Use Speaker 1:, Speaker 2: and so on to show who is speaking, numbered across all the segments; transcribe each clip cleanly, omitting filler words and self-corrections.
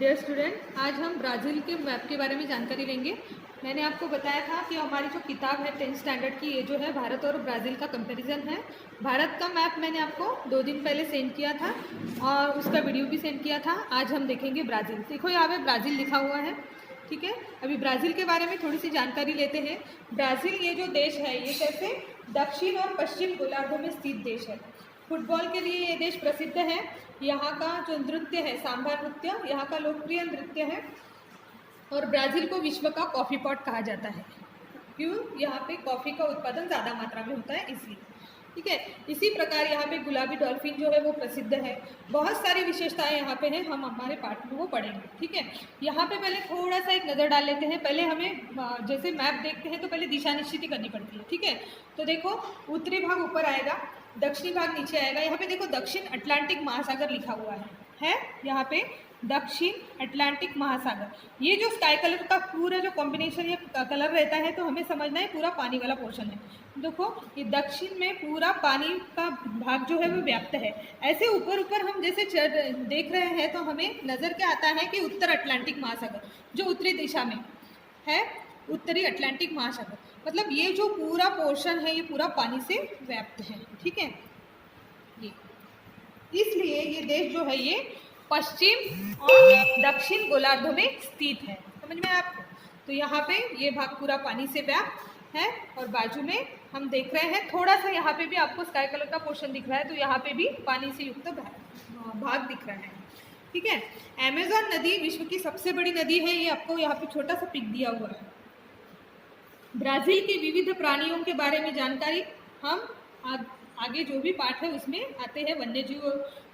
Speaker 1: Dear student, आज हम Brazil के मैप के बारे में जानकारी लेंगे। मैंने आपको बताया था कि हमारी जो किताब है 10th स्टैंडर्ड की, ये जो है भारत और ब्राज़ील का कंपैरिजन है। भारत का मैप मैंने आपको 2 दिन पहले सेंड किया था और उसका वीडियो भी सेंड किया था। आज हम देखेंगे ब्राज़ील। देखो यहाँ पे ब्राज़ील लिखा हुआ है, ठीक है। अभी ब्राज़ील के बारे में थोड़ी सी जानकारी लेते हैं। ब्राज़ील ये जो देश है, ये कैसे दक्षिण और पश्चिम गोलार्धों में स्थित देश है। फुटबॉल के लिए ये देश प्रसिद्ध है। यहाँ का जो नृत्य है, सांभा नृत्य, यहाँ का लोकप्रिय नृत्य है। और ब्राज़ील को विश्व का कॉफ़ी पॉट कहा जाता है। क्यों? यहाँ पे कॉफ़ी का उत्पादन ज़्यादा मात्रा में होता है, इसलिए। ठीक है। इसी प्रकार यहाँ पे गुलाबी डॉल्फिन जो है वो प्रसिद्ध है। बहुत सारी विशेषताएं यहाँ पे हैं, हम हमारे पाठ में वो पढ़ेंगे। ठीक है। यहाँ पे पहले थोड़ा सा एक नज़र डाल लेते हैं। पहले हमें जैसे मैप देखते हैं तो पहले दिशा निश्चित करनी पड़ती है। ठीक है। तो देखो, उत्तरी भाग ऊपर आएगा, दक्षिणी भाग नीचे आएगा। यहाँ पे देखो दक्षिण अटलांटिक महासागर लिखा हुआ है यहाँ पे दक्षिण अटलांटिक महासागर। ये जो स्काई कलर का पूरा जो कॉम्बिनेशन या कलर रहता है, तो हमें समझना है पूरा पानी वाला पोर्शन है। देखो, ये दक्षिण में पूरा पानी का भाग जो है वो व्याप्त है। ऐसे ऊपर ऊपर हम जैसे देख रहे हैं तो हमें नज़र क्या आता है कि उत्तर अटलांटिक महासागर जो उत्तरी दिशा में है, उत्तरी अटलांटिक महासागर, मतलब ये जो पूरा पोर्शन है ये पूरा पानी से व्याप्त है। ठीक है। ये इसलिए ये देश जो है ये पश्चिम और दक्षिण गोलार्धों में स्थित है। समझ में आपको? तो यहाँ पे ये भाग पूरा पानी से व्याप्त है और बाजू में हम देख रहे हैं थोड़ा सा यहाँ पे भी आपको स्काई कलर का पोर्शन दिख रहा है, तो यहाँ पे भी पानी से युक्त भाग दिख रहा है। ठीक है। अमेज़न नदी विश्व की सबसे बड़ी नदी है। ये आपको यहाँ पे छोटा सा पिक दिया हुआ है। ब्राज़ील के विविध प्राणियों के बारे में जानकारी हम आगे जो भी पाठ है उसमें आते हैं। वन्यजीव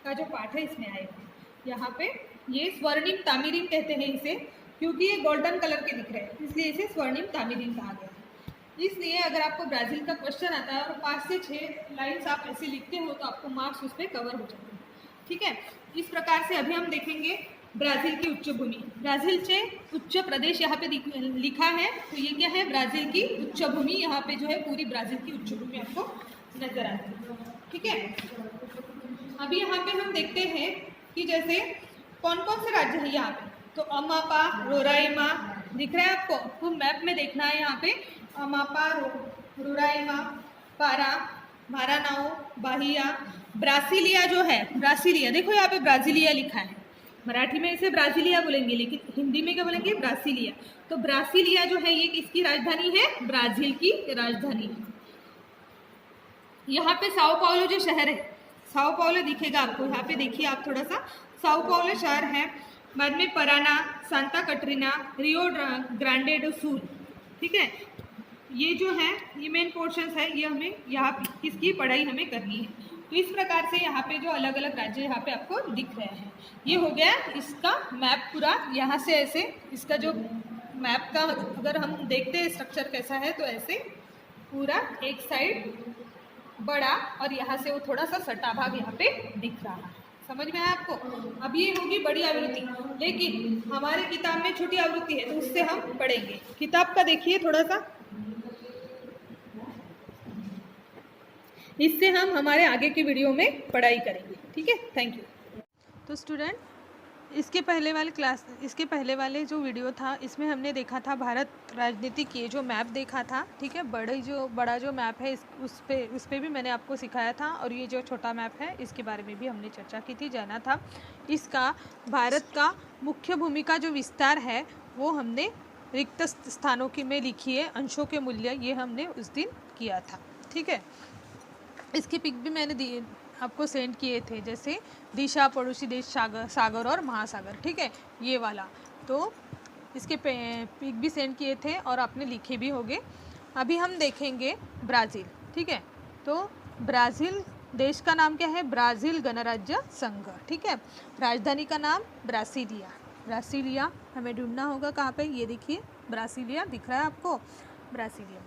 Speaker 1: का जो पाठ है इसमें आएगा। यहाँ पे ये स्वर्णिम तामीरिन कहते हैं इसे, क्योंकि ये गोल्डन कलर के दिख रहे हैं, इसलिए इसे स्वर्णिम तामीरिन कहा गया है। इसलिए अगर आपको ब्राज़ील का क्वेश्चन आता है और 5 से 6 लाइन्स आप ऐसे लिखते हो तो आपको मार्क्स उस पर कवर हो जाते हैं। ठीक है। इस प्रकार से अभी हम देखेंगे ब्राज़ील की उच्च भूमि। ब्राज़ील से उच्च प्रदेश यहाँ पे लिखा है, तो ये क्या है? ब्राज़ील की उच्च भूमि। यहाँ पे जो है पूरी ब्राज़ील की उच्च भूमि आपको नजर आती है। ठीक है। अभी यहाँ पे हम देखते हैं कि जैसे कौन कौन से राज्य है यहाँ पे। तो अमापा, रोराइमा दिख रहा है आपको? तो मैप में देखना है यहाँ पे अमापा, रोराइमा, पारा, मारानाओ, बाहिया, ब्रासिलिया जो है, ब्रासिलिया देखो यहाँ पे ब्राजिलिया लिखा है। मराठी में इसे ब्राजिलिया बोलेंगे, लेकिन हिंदी में क्या बोलेंगे? ब्रासिलिया। तो ब्रासिलिया जो है ये किसकी राजधानी है? ब्राज़ील की राजधानी है। यहाँ पे साओ पाउलो जो शहर है, साओ पाउलो दिखेगा आपको यहाँ पे, देखिए आप थोड़ा सा, साओ पाउलो शहर है। बाद में Parana, Santa Katrina, Rio Grande do Sul. ठीक है। ये जो है ये मेन पोर्शंस है, ये हमें यहाँ किसकी पढ़ाई हमें करनी है। तो इस प्रकार से यहाँ पे जो अलग अलग राज्य यहाँ पे आपको दिख रहे हैं। ये हो गया इसका मैप पूरा। यहाँ से ऐसे इसका जो मैप का अगर हम देखते हैं स्ट्रक्चर कैसा है, तो ऐसे पूरा एक साइड बड़ा और यहाँ से वो थोड़ा सा सटा भाग यहाँ पे दिख रहा है। समझ में आया आपको? अब ये होगी बड़ी आवृत्ति, लेकिन हमारे किताब में छोटी आवृत्ति है, तो उससे हम पढ़ेंगे। किताब का देखिए थोड़ा सा, इससे हम हमारे आगे के वीडियो में पढ़ाई करेंगे। ठीक है। Thank you. तो स्टूडेंट, इसके पहले वाले जो वीडियो था इसमें हमने देखा था भारत राजनीतिक, ये जो मैप देखा था। ठीक है। बड़ा जो मैप है उस पे भी मैंने आपको सिखाया था, और ये जो छोटा मैप है इसके बारे में भी हमने चर्चा की थी, जाना था। इसका भारत का मुख्य भूमि का जो विस्तार है वो हमने रिक्त स्थानों की में लिखी है, अंशों के मूल्य, ये हमने उस दिन किया था। ठीक है। इसकी पिक भी मैंने आपको सेंड किए थे, जैसे दिशा, पड़ोसी देश, सागर और महासागर। ठीक है, ये वाला। तो इसके पिक भी सेंड किए थे और आपने लिखे भी होंगे। अभी हम देखेंगे ब्राज़ील। ठीक है। तो ब्राज़ील देश का नाम क्या है? ब्राज़ील गणराज्य संघ। ठीक है। राजधानी का नाम ब्रासिलिया। ब्रासिलिया हमें ढूंढना होगा कहाँ पे? ये देखिए ब्रासिलिया दिख रहा है आपको, ब्रासिलिया।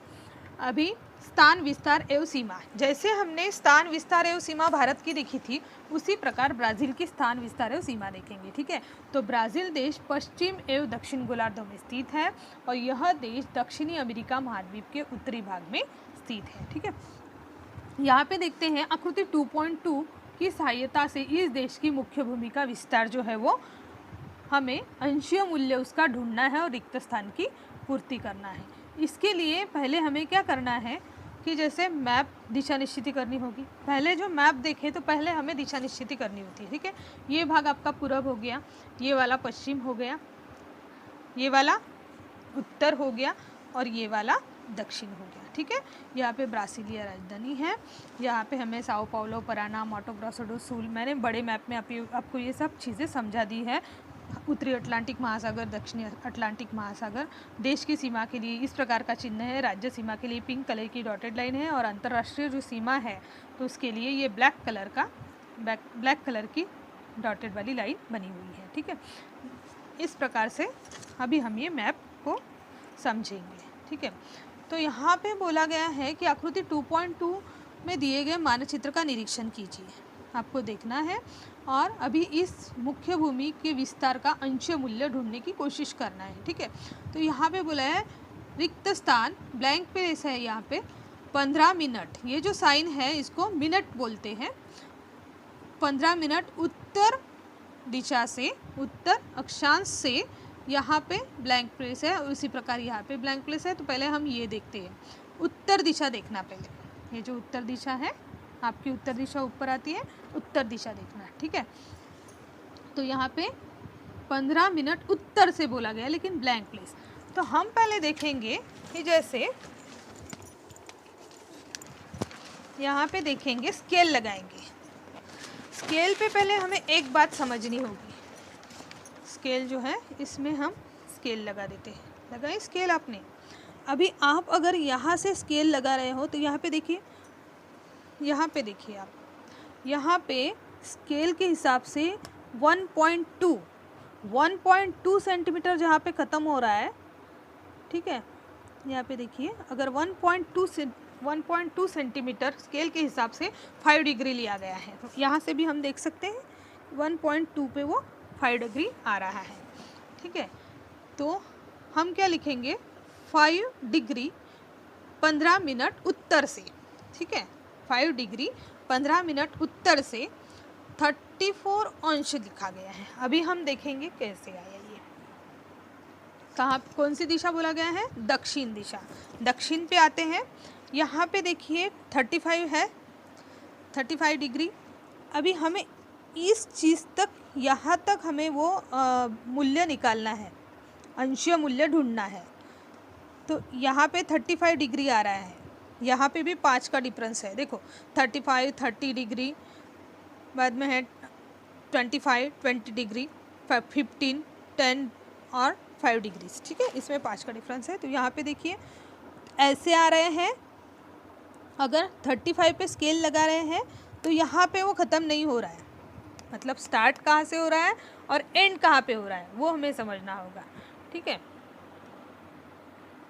Speaker 1: अभी स्थान, विस्तार एवं सीमा, जैसे हमने स्थान, विस्तार एवं सीमा भारत की देखी थी, उसी प्रकार ब्राज़ील की स्थान, विस्तार एवं सीमा देखेंगे। ठीक है। तो ब्राज़ील देश पश्चिम एवं दक्षिण गोलार्धों में स्थित है और यह देश दक्षिणी अमेरिका महाद्वीप के उत्तरी भाग में स्थित है। ठीक है। यहाँ पे देखते हैं आकृति 2.2 की सहायता से इस देश की मुख्य भूमि का विस्तार जो है वो हमें अंशीय मूल्य उसका ढूंढना है और रिक्त स्थान की पूर्ति करना है। इसके लिए पहले हमें क्या करना है कि जैसे मैप दिशा निश्चित करनी होगी। पहले जो मैप देखे तो पहले हमें दिशा निश्चित करनी होती है, ठीक है। ये भाग आपका पूरब हो गया, ये वाला पश्चिम हो गया, ये वाला उत्तर हो गया और ये वाला दक्षिण हो गया, ठीक है। यहाँ पे ब्रासीलिया राजधानी है, यहाँ पे हमें साओ पाउलो, पराना, माटो ग्रोसो डो सुल, मैंने बड़े मैप में आपको ये सब चीज़ें समझा दी है। उत्तरी अटलांटिक महासागर, दक्षिणी अटलांटिक महासागर, देश की सीमा के लिए इस प्रकार का चिन्ह है। राज्य सीमा के लिए पिंक कलर की डॉटेड लाइन है और अंतर्राष्ट्रीय जो सीमा है तो उसके लिए ये ब्लैक कलर की डॉटेड वाली लाइन बनी हुई है, ठीक है। इस प्रकार से अभी हम ये मैप को समझेंगे, ठीक है। तो यहाँ पे बोला गया है कि आकृति 2.2 में दिए गए मानचित्र का निरीक्षण कीजिए, आपको देखना है और अभी इस मुख्य भूमि के विस्तार का अंशीय मूल्य ढूंढने की कोशिश करना है, ठीक है। तो यहाँ पे बोला है रिक्त स्थान ब्लैंक प्लेस है, यहाँ पे 15 मिनट, ये जो साइन है इसको मिनट बोलते हैं। 15 मिनट उत्तर दिशा से, उत्तर अक्षांश से यहाँ पे ब्लैंक प्लेस है, उसी प्रकार यहाँ पे ब्लैंक प्लेस है। तो पहले हम ये देखते हैं, उत्तर दिशा देखना पहले। ये जो उत्तर दिशा है, आपकी उत्तर दिशा ऊपर आती है, उत्तर दिशा देखना है, ठीक है। तो यहाँ पे 15 मिनट उत्तर से बोला गया लेकिन ब्लैंक प्लेस। तो हम पहले देखेंगे कि जैसे यहाँ पे देखेंगे, स्केल लगाएंगे। स्केल पे पहले हमें एक बात समझनी होगी। स्केल जो है इसमें हम स्केल लगा देते हैं, लगाए स्केल आपने। अभी आप अगर यहाँ से स्केल लगा रहे हो तो यहाँ पे देखिए, यहाँ पे देखिए आप, यहाँ पे स्केल के हिसाब से 1.2 सेंटीमीटर जहाँ पे ख़त्म हो रहा है, ठीक है। यहाँ पे देखिए, अगर 1.2 सेंटीमीटर स्केल के हिसाब से 5 डिग्री लिया गया है, तो यहाँ से भी हम देख सकते हैं 1.2 पे वो 5 डिग्री आ रहा है, ठीक है। तो हम क्या लिखेंगे, 5 डिग्री 15 मिनट उत्तर से, ठीक है। 5 डिग्री 15 मिनट उत्तर से 34 अंश लिखा गया है। अभी हम देखेंगे कैसे आया ये। कहाँ, कौन सी दिशा बोला गया है, दक्षिण दिशा। दक्षिण पे आते हैं, यहाँ पे देखिए 35 है, 35 डिग्री। अभी हमें इस चीज़ तक, यहाँ तक हमें वो मूल्य निकालना है, अंशीय मूल्य ढूंढना है। तो यहाँ पे 35 डिग्री आ रहा है, यहाँ पे भी 5 का डिफरेंस है। देखो 35, 30 डिग्री, बाद में है 25, 20 डिग्री, 15, 10 और 5 डिग्री, ठीक है। इसमें 5 का डिफरेंस है। तो यहाँ पे देखिए ऐसे आ रहे हैं। अगर 35 पे स्केल लगा रहे हैं तो यहाँ पे वो ख़त्म नहीं हो रहा है, मतलब स्टार्ट कहाँ से हो रहा है और एंड कहाँ पे हो रहा है वो हमें समझना होगा, ठीक है।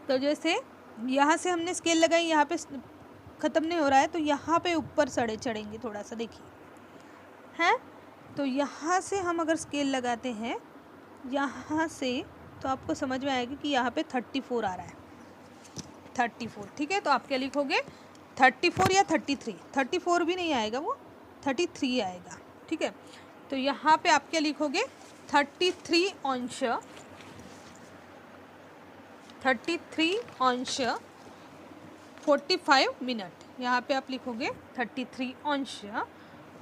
Speaker 1: तो जैसे यहाँ से हमने स्केल लगाई, यहाँ पे ख़त्म नहीं हो रहा है, तो यहाँ पे ऊपर चढ़ेंगे थोड़ा सा, देखिए हैं। तो यहाँ से हम अगर स्केल लगाते हैं यहाँ से, तो आपको समझ में आएगी कि यहाँ पे 34 आ रहा है, 34, ठीक है। तो आप क्या लिखोगे, 34 या 33, 34 भी नहीं आएगा, वो 33 आएगा, ठीक है। तो यहाँ पे आप क्या लिखोगे, 33 अंश 45 मिनट। यहाँ पे आप लिखोगे 33 अंश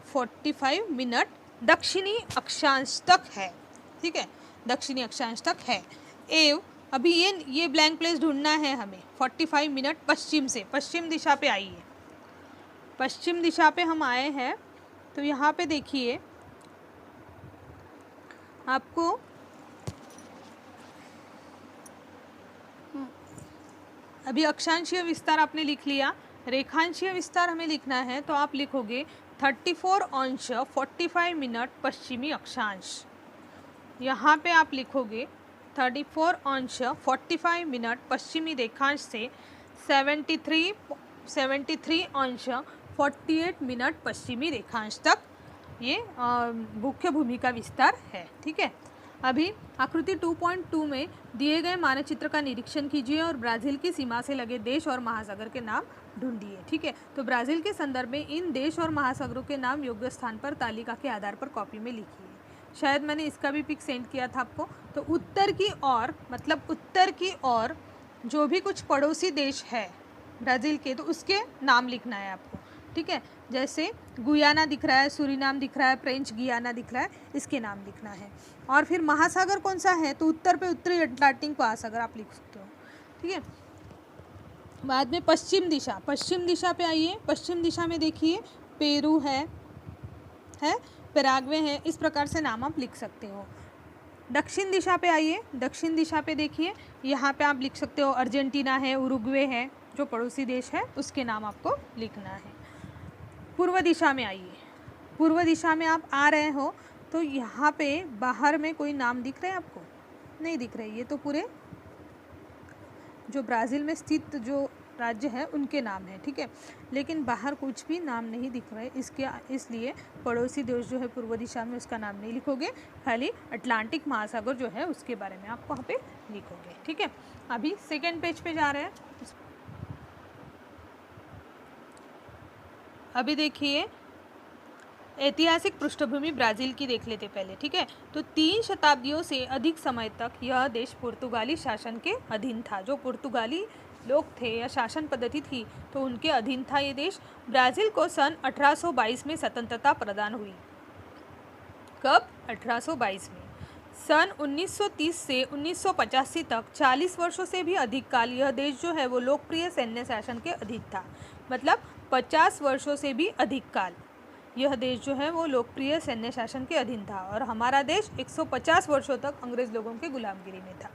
Speaker 1: 45 मिनट दक्षिणी अक्षांश तक है, ठीक है, दक्षिणी अक्षांश तक है। एवं अभी ये ब्लैंक प्लेस ढूंढना है हमें। 45 मिनट पश्चिम से, पश्चिम दिशा पे आइए, पश्चिम दिशा पे हम आए हैं। तो यहाँ पे देखिए आपको अभी अक्षांशीय विस्तार आपने लिख लिया, रेखांशीय विस्तार हमें लिखना है। तो आप लिखोगे 34 अंश 45 मिनट पश्चिमी अक्षांश। यहाँ पे आप लिखोगे 34 अंश 45 मिनट पश्चिमी रेखांश से 73 अंश 48 मिनट पश्चिमी रेखांश तक ये मुख्य भूमि का विस्तार है, ठीक है। अभी आकृति 2.2 में दिए गए मानचित्र का निरीक्षण कीजिए और ब्राज़ील की सीमा से लगे देश और महासागर के नाम ढूंढिए, ठीक है। तो ब्राज़ील के संदर्भ में इन देश और महासागरों के नाम योग्य स्थान पर तालिका के आधार पर कॉपी में लिखिए। शायद मैंने इसका भी पिक सेंड किया था आपको। तो उत्तर की ओर, मतलब उत्तर की ओर जो भी कुछ पड़ोसी देश है ब्राज़ील के, तो उसके नाम लिखना है आपको, ठीक है। जैसे गुयाना दिख रहा है, सूरीनाम दिख रहा है, फ्रेंच गियाना दिख रहा है, इसके नाम लिखना है। और फिर महासागर कौन सा है, तो उत्तर पे उत्तरी अटलांटिक महासागर आप लिख सकते हो, ठीक है। बाद में पश्चिम दिशा, पश्चिम दिशा पे आइए। पश्चिम दिशा में देखिए पेरू है, पैराग्वे है, इस प्रकार से नाम आप लिख सकते हो। दक्षिण दिशा पे आइए। दक्षिण दिशा पे देखिए, यहाँ पे आप लिख सकते हो अर्जेंटीना है, उरुग्वे है, जो पड़ोसी देश है उसके नाम आपको लिखना है। पूर्व दिशा में आइए। पूर्व दिशा में आप आ रहे हो तो यहाँ पे बाहर में कोई नाम दिख रहे हैं आपको? नहीं दिख रहे। ये तो पूरे जो ब्राज़ील में स्थित जो राज्य है उनके नाम है, ठीक है। लेकिन बाहर कुछ भी नाम नहीं दिख रहा है, इसलिए पड़ोसी देश जो है पूर्व दिशा में, उसका नाम नहीं लिखोगे, खाली अटलांटिक महासागर जो है उसके बारे में आप वहाँ पे लिखोगे, ठीक है। अभी सेकेंड पेज पे जा रहे हैं। अभी देखिए ऐतिहासिक पृष्ठभूमि ब्राज़ील की देख लेते पहले, ठीक है। तो 3 शताब्दियों से अधिक समय तक यह देश पुर्तगाली शासन के अधीन था। जो पुर्तगाली लोग थे या शासन पद्धति थी तो उनके अधीन था ये देश। ब्राज़ील को सन 1822 में स्वतंत्रता प्रदान हुई। कब? 1822 में। सन 1930 से 1985 तक 40 वर्षों से भी अधिक काल यह देश जो है वो लोकप्रिय सैन्य शासन के अधीन था। मतलब 50 वर्षों से भी अधिक काल यह देश जो है वो लोकप्रिय सैन्य शासन के अधीन था। और हमारा देश 150 वर्षों तक अंग्रेज़ लोगों के गुलामगिरी में था।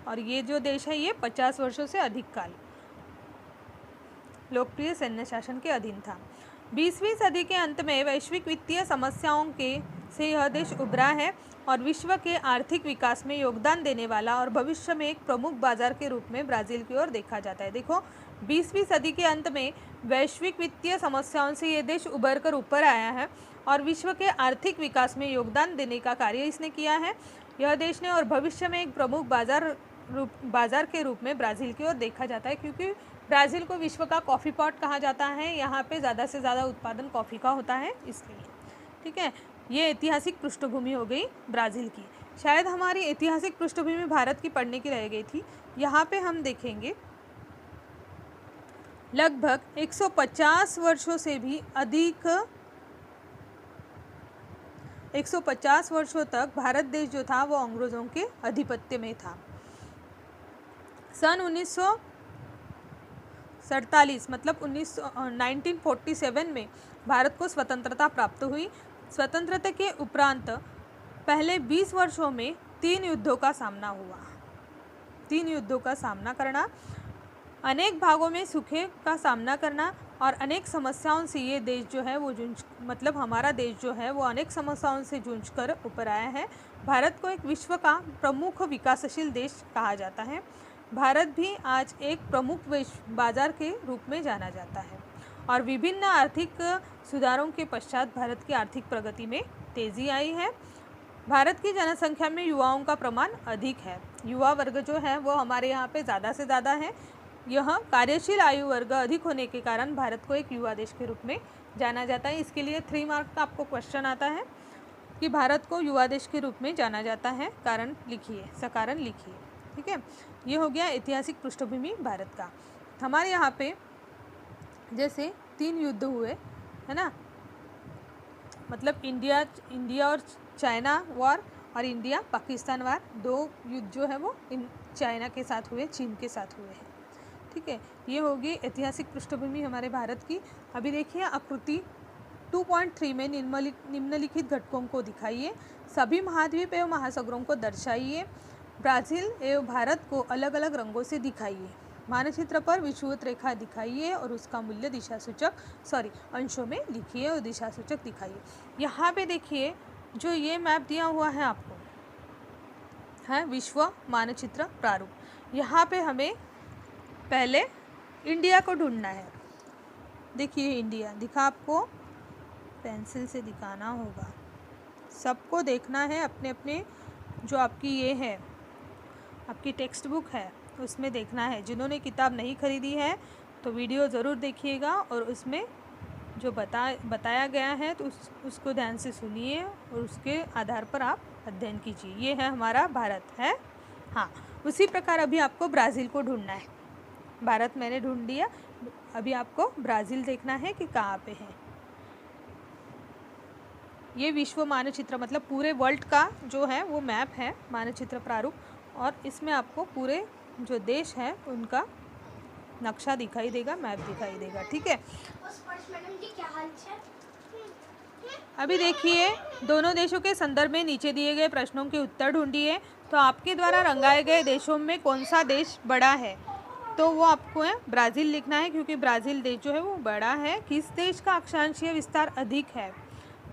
Speaker 1: और ये जो देश है ये 50 वर्षों से अधिक काल लोकप्रिय सैन्य शासन के अधीन था। 20वीं सदी के अंत में वैश्विक वित्तीय समस्याओं से यह देश उभरा है और विश्व के आर्थिक विकास में योगदान देने वाला और भविष्य में एक प्रमुख बाजार के रूप में ब्राज़ील की ओर देखा जाता है। देखो 20वीं सदी के अंत में वैश्विक वित्तीय समस्याओं से ये देश उभर कर ऊपर आया है और विश्व के आर्थिक विकास में योगदान देने का कार्य इसने किया है यह देश ने। और भविष्य में एक प्रमुख बाजार के रूप में ब्राज़ील की ओर देखा जाता है, क्योंकि ब्राज़ील को विश्व का कॉफ़ी पॉट कहा जाता है। यहाँ पे ज़्यादा से ज़्यादा उत्पादन कॉफ़ी का होता है, इसलिए, ठीक है। ये ऐतिहासिक पृष्ठभूमि हो गई ब्राज़ील की। शायद हमारी ऐतिहासिक पृष्ठभूमि भारत की पढ़ने की रह गई थी। यहाँ पे हम देखेंगे लगभग 150 वर्षों से भी अधिक 150 वर्षों तक भारत देश जो था वो अंग्रेज़ों के आधिपत्य में था। सन 1947 मतलब 1947 में भारत को स्वतंत्रता प्राप्त हुई। स्वतंत्रता के उपरांत पहले 20 वर्षों में 3 युद्धों का सामना हुआ। 3 युद्धों का सामना करना, अनेक भागों में सूखे का सामना करना और अनेक समस्याओं से ये देश जो है वो मतलब हमारा देश जो है वो अनेक समस्याओं से जूझकर ऊपर आया है। भारत को एक विश्व का प्रमुख विकासशील देश कहा जाता है। भारत भी आज एक प्रमुख बाजार के रूप में जाना जाता है और विभिन्न आर्थिक सुधारों के पश्चात भारत की आर्थिक प्रगति में तेज़ी आई है। भारत की जनसंख्या में युवाओं का प्रमाण अधिक है। युवा वर्ग जो है वो हमारे यहाँ पे ज़्यादा से ज़्यादा है। यह कार्यशील आयु वर्ग अधिक होने के कारण भारत को एक युवा देश के रूप में जाना जाता है। इसके लिए 3 मार्क का आपको क्वेश्चन आता है कि भारत को युवा देश के रूप में जाना जाता है, कारण लिखिए, सकारण लिखिए, ठीक है। ये हो गया ऐतिहासिक पृष्ठभूमि भारत का। हमारे यहाँ पे जैसे 3 युद्ध हुए है ना, मतलब इंडिया और चाइना वॉर और इंडिया पाकिस्तान वॉर। 2 युद्ध जो है वो चाइना के साथ हुए, चीन के साथ हुए हैं, ठीक है। ये होगी ऐतिहासिक पृष्ठभूमि हमारे भारत की। अभी देखिए आकृति 2.3 में निम्नलिखित घटकों को दिखाइए। सभी महाद्वीप एवं महासागरों को दर्शाइए। ब्राज़ील एवं भारत को अलग अलग रंगों से दिखाइए। मानचित्र पर विषुवत रेखा दिखाइए और उसका मूल्य अंशों में लिखिए और दिशासूचक दिखाइए। यहाँ पे देखिए जो ये मैप दिया हुआ है आपको है विश्व मानचित्र प्रारूप। यहाँ पे हमें पहले इंडिया को ढूंढना है। देखिए इंडिया दिखा, आपको पेंसिल से दिखाना होगा, सबको देखना है अपने अपने जो आपकी ये है आपकी टेक्स्ट बुक है उसमें देखना है। जिन्होंने किताब नहीं खरीदी है तो वीडियो ज़रूर देखिएगा और उसमें जो बताया गया है तो उसको ध्यान से सुनिए और उसके आधार पर आप अध्ययन कीजिए। ये है हमारा भारत है। हाँ, उसी प्रकार अभी आपको ब्राज़ील को ढूंढना है। भारत मैंने ढूंढ लिया, अभी आपको ब्राज़ील देखना है कि कहाँ पे है। ये विश्व मानचित्र मतलब पूरे वर्ल्ड का जो है वो मैप है, मानचित्र प्रारूप, और इसमें आपको पूरे जो देश है उनका नक्शा दिखाई देगा, मैप दिखाई देगा। ठीक है, अभी देखिए दोनों देशों के संदर्भ में नीचे दिए गए प्रश्नों के उत्तर ढूंढिए। तो आपके द्वारा रंगाए गए देशों में कौन सा देश बड़ा है, तो वो आपको है ब्राज़ील लिखना है, क्योंकि ब्राज़ील देश जो है वो बड़ा है। किस देश का अक्षांशीय विस्तार अधिक है?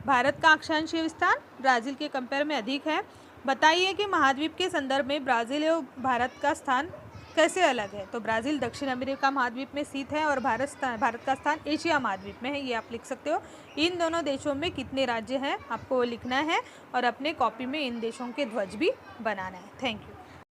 Speaker 1: भारत का अक्षांशीय विस्तार ब्राज़ील के कंपेयर में अधिक है। बताइए कि महाद्वीप के संदर्भ में ब्राज़ील और भारत का स्थान कैसे अलग है? तो ब्राज़ील दक्षिण अमेरिका महाद्वीप में स्थित है और भारत का स्थान एशिया महाद्वीप में है, ये आप लिख सकते हो। इन दोनों देशों में कितने राज्य हैं आपको वो लिखना है और अपने कॉपी में इन देशों के ध्वज भी बनाना है। Thank you.